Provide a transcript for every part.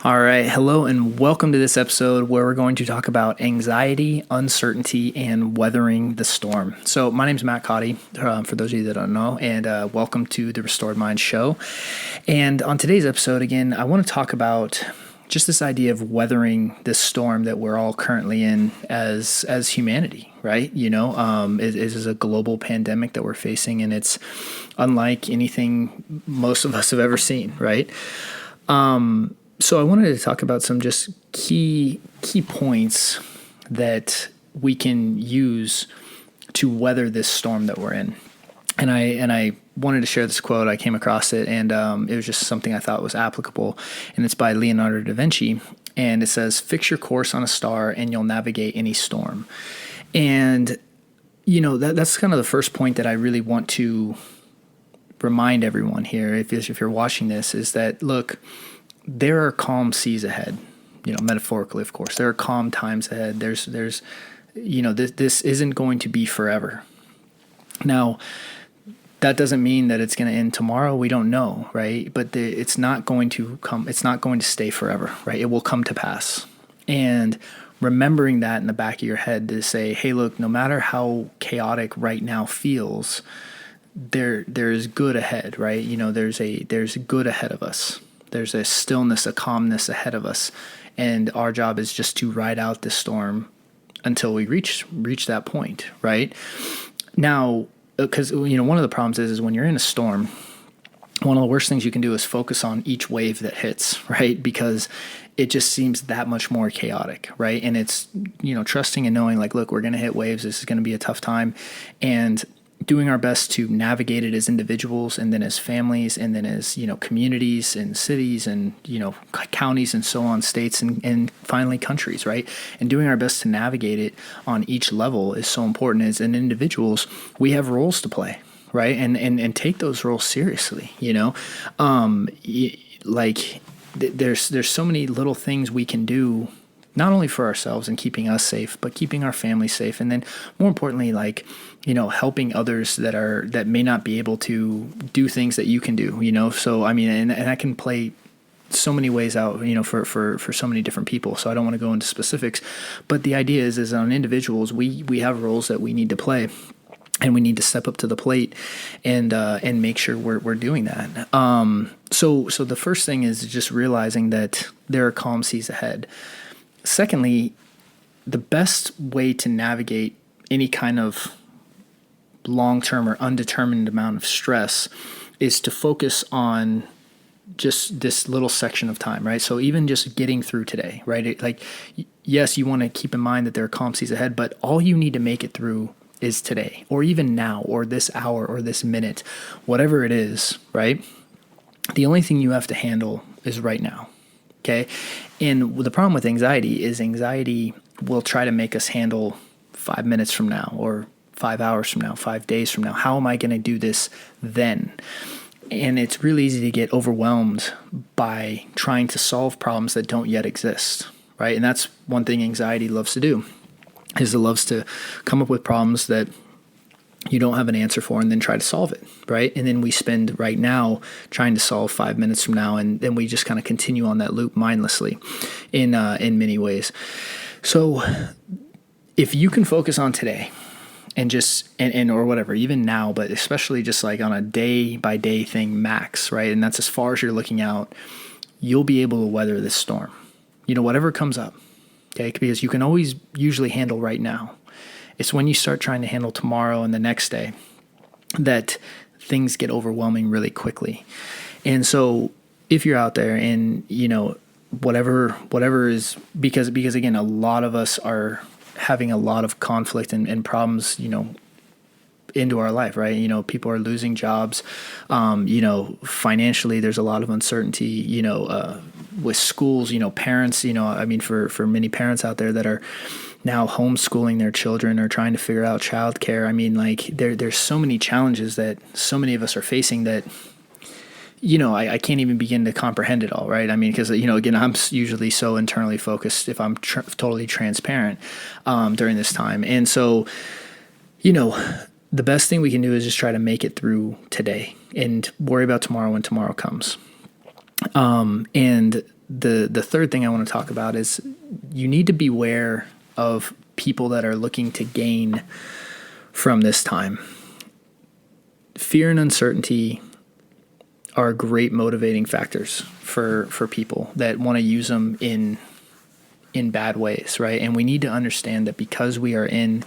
All right. Hello, and welcome to this episode where we're going to talk about anxiety, uncertainty, and weathering the storm. So, my name is Matt Codde, for those of you that don't know, and welcome to the Restored Mind Show. And on today's episode, again, I want to talk about just this idea of weathering this storm that we're all currently in as humanity, right? It is a global pandemic that we're facing, and it's unlike anything most of us have ever seen, right? So I wanted to talk about some just key points that we can use to weather this storm that we're in. And I wanted to share this quote. I came across it, and it was just something I thought was applicable. And it's by Leonardo da Vinci. And it says, "Fix your course on a star and you'll navigate any storm." And, that's kind of the first point that I really want to remind everyone here, if you're watching this, is that, look, there are calm seas ahead, metaphorically, of course. There are calm times ahead. There's this isn't going to be forever. Now, that doesn't mean that it's going to end tomorrow. We don't know, right? But it's not going to come. It's not going to stay forever, right? It will come to pass. And remembering that in the back of your head to say, hey, look, no matter how chaotic right now feels, there's good ahead, right? There's good ahead of us. There's a stillness, a calmness ahead of us, and our job is just to ride out this storm until we reach that point, right? Now, because one of the problems is when you're in a storm, one of the worst things you can do is focus on each wave that hits, right? Because it just seems that much more chaotic, right? And it's trusting and knowing, like, look, we're going to hit waves. This is going to be a tough time, and doing our best to navigate it as individuals, and then as families, and then as communities and cities and counties and so on, states and finally countries, right? And doing our best to navigate it on each level is so important. As an individuals, we have roles to play, right? And take those roles seriously. There's so many little things we can do, not only for ourselves and keeping us safe, but keeping our family safe. And then more importantly, helping others that may not be able to do things that you can do, So, and I can play so many ways out, for so many different people. So I don't want to go into specifics, but the idea is on individuals, we have roles that we need to play. And we need to step up to the plate and make sure we're doing that. So the first thing is just realizing that there are calm seas ahead. Secondly, the best way to navigate any kind of long-term or undetermined amount of stress is to focus on just this little section of time, right? So even just getting through today, right? Yes, you want to keep in mind that there are calm seas ahead, but all you need to make it through is today, or even now, or this hour, or this minute, whatever it is, right? The only thing you have to handle is right now. Okay. And the problem with anxiety is anxiety will try to make us handle 5 minutes from now, or 5 hours from now, 5 days from now. How am I going to do this then? And it's really easy to get overwhelmed by trying to solve problems that don't yet exist, right? And that's one thing anxiety loves to do, is it loves to come up with problems that you don't have an answer for and then try to solve it, right? And then we spend right now trying to solve 5 minutes from now, and then we just kind of continue on that loop mindlessly in many ways. So if you can focus on today and just, or whatever, even now, but especially just like on a day by day thing max, right? And that's as far as you're looking out, you'll be able to weather this storm, whatever comes up, okay? Because you can always usually handle right now. It's when you start trying to handle tomorrow and the next day that things get overwhelming really quickly. And so if you're out there and, whatever is, because again, a lot of us are having a lot of conflict and problems, into our life, right? People are losing jobs. Financially, there's a lot of uncertainty, with schools, parents, for many parents out there that are now homeschooling their children or trying to figure out childcare. There's so many challenges that so many of us are facing that, I can't even begin to comprehend it all, right? Because, again, I'm usually so internally focused if I'm totally transparent during this time. And so, the best thing we can do is just try to make it through today and worry about tomorrow when tomorrow comes. And the third thing I want to talk about is you need to beware of people that are looking to gain from this time. Fear and uncertainty are great motivating factors for people that want to use them in bad ways, right? And we need to understand that because we are in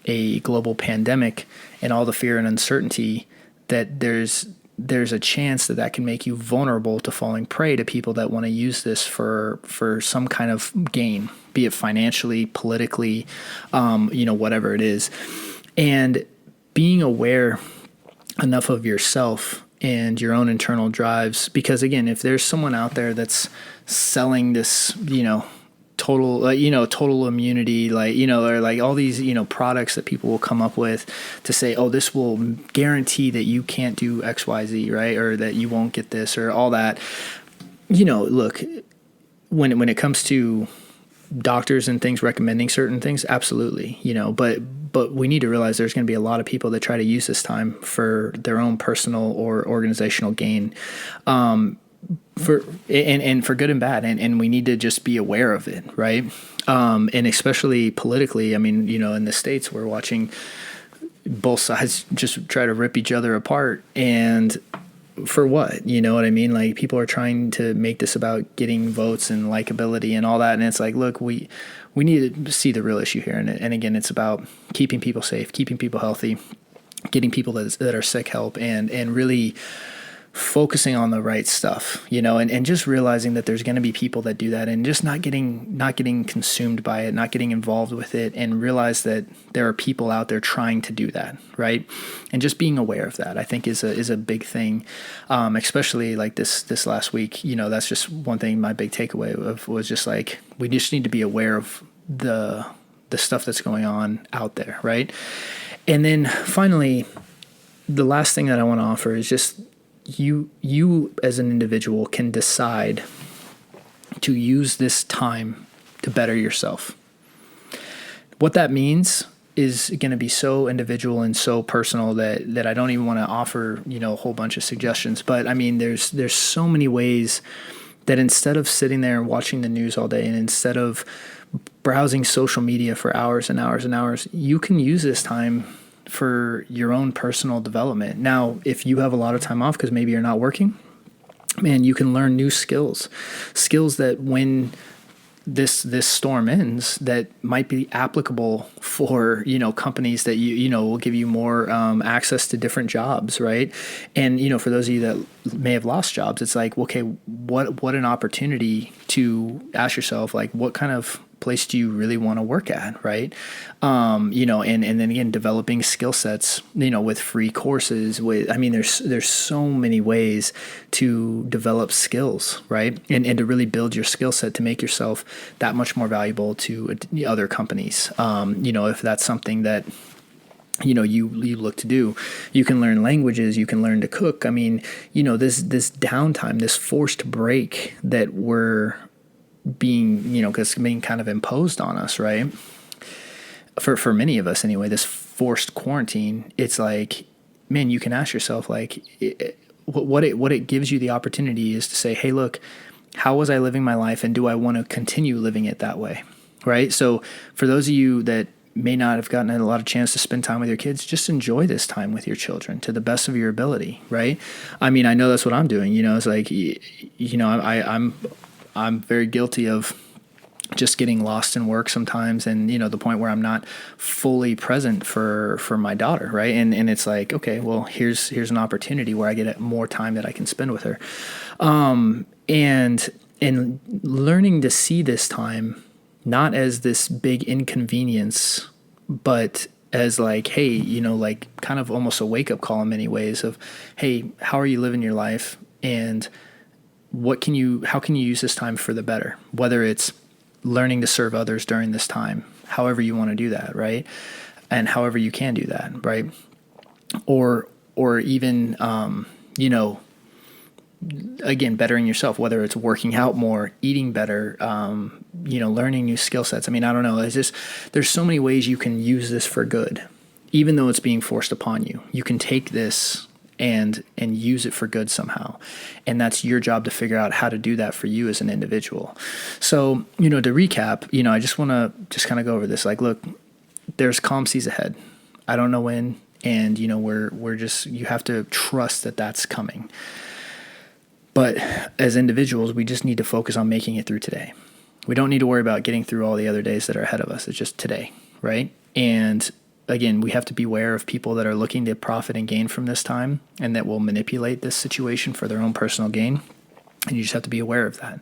a global pandemic and all the fear and uncertainty, that there's a chance that can make you vulnerable to falling prey to people that want to use this for some kind of gain, be it financially, politically, whatever it is. And being aware enough of yourself and your own internal drives, because again, if there's someone out there that's selling this, total immunity, or like all these, products that people will come up with to say, oh, this will guarantee that you can't do X, Y, Z, right? Or that you won't get this or all that. Look, when it comes to doctors and things recommending certain things, absolutely, but we need to realize there's going to be a lot of people that try to use this time for their own personal or organizational gain. For good and bad, and we need to just be aware of it, right? And especially politically, in the States, we're watching both sides just try to rip each other apart, and for what? You know what I mean? Like, people are trying to make this about getting votes and likability and all that, and it's like, look, we need to see the real issue here, and again, it's about keeping people safe, keeping people healthy, getting people that are sick help, and really focusing on the right stuff, and just realizing that there's going to be people that do that, and just not getting consumed by it, not getting involved with it, and realize that there are people out there trying to do that, right? And just being aware of that, I think, is a big thing, especially like this last week. That's just one thing. My big takeaway was just like, we just need to be aware of the stuff that's going on out there, right? And then finally, the last thing that I want to offer is just, you as an individual can decide to use this time to better yourself. What that means is going to be so individual and so personal that I don't even want to offer, a whole bunch of suggestions. But there's so many ways that instead of sitting there and watching the news all day, and instead of browsing social media for hours and hours and hours, you can use this time for your own personal development. Now, if you have a lot of time off because maybe you're not working, man, you can learn new skills that when this storm ends, that might be applicable for, companies that will give you more access to different jobs, right? And, for those of you that may have lost jobs, it's like, okay, what an opportunity to ask yourself, like, what kind of place do you really want to work at, right? And then again, developing skill sets, with free courses, there's so many ways to develop skills, right? And to really build your skill set to make yourself that much more valuable to other companies. If that's something that you look to do. You can learn languages, you can learn to cook. This downtime, this forced break that we're being, because being kind of imposed on us, right? For many of us anyway, this forced quarantine, it's like, man, you can ask yourself, like, what it gives you the opportunity is to say, hey, look, how was I living my life, and do I want to continue living it that way, right? So for those of you that may not have gotten a lot of chance to spend time with your kids, just enjoy this time with your children to the best of your ability, right? I know that's what I'm doing. It's like, I'm very guilty of just getting lost in work sometimes, and the point where I'm not fully present for my daughter, right? And it's like, okay, well, here's an opportunity where I get more time that I can spend with her, and learning to see this time not as this big inconvenience, but as like, hey, like kind of almost a wake-up call in many ways of, hey, how are you living your life, and how can you use this time for the better? Whether it's learning to serve others during this time, however you want to do that, right? And however you can do that, right? Or even, again, bettering yourself, whether it's working out more, eating better, learning new skill sets. I don't know. There's so many ways you can use this for good, even though it's being forced upon you. You can take this and use it for good somehow. And that's your job to figure out how to do that for you as an individual. So, to recap, I just want to just kind of go over this. Like, look, there's calm seas ahead. I don't know when, and we're just, you have to trust that that's coming. But as individuals, we just need to focus on making it through today. We don't need to worry about getting through all the other days that are ahead of us. It's just today, right? And again, we have to beware of people that are looking to profit and gain from this time and that will manipulate this situation for their own personal gain. And you just have to be aware of that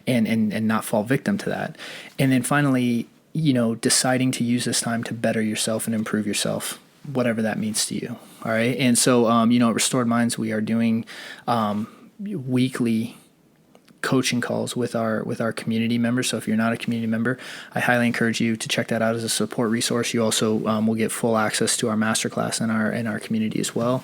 and not fall victim to that. And then finally, deciding to use this time to better yourself and improve yourself, whatever that means to you. All right. And so, at Restored Minds, we are doing weekly coaching calls with our community members. So if you're not a community member, I highly encourage you to check that out as a support resource. You also will get full access to our masterclass in our community as well,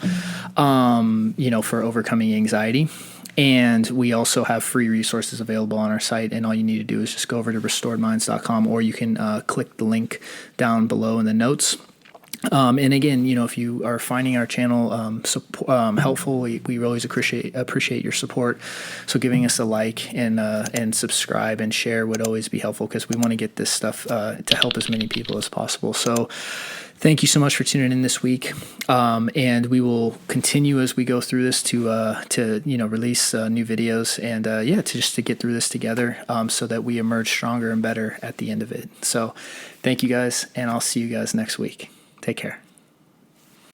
for overcoming anxiety. And we also have free resources available on our site, and all you need to do is just go over to restoredminds.com, or you can click the link down below in the notes. And again, if you are finding our channel helpful, we always appreciate your support. So giving us a like and subscribe and share would always be helpful, because we want to get this stuff to help as many people as possible. So thank you so much for tuning in this week, and we will continue as we go through this to release new videos and to get through this together, so that we emerge stronger and better at the end of it. So thank you guys, and I'll see you guys next week. Take care.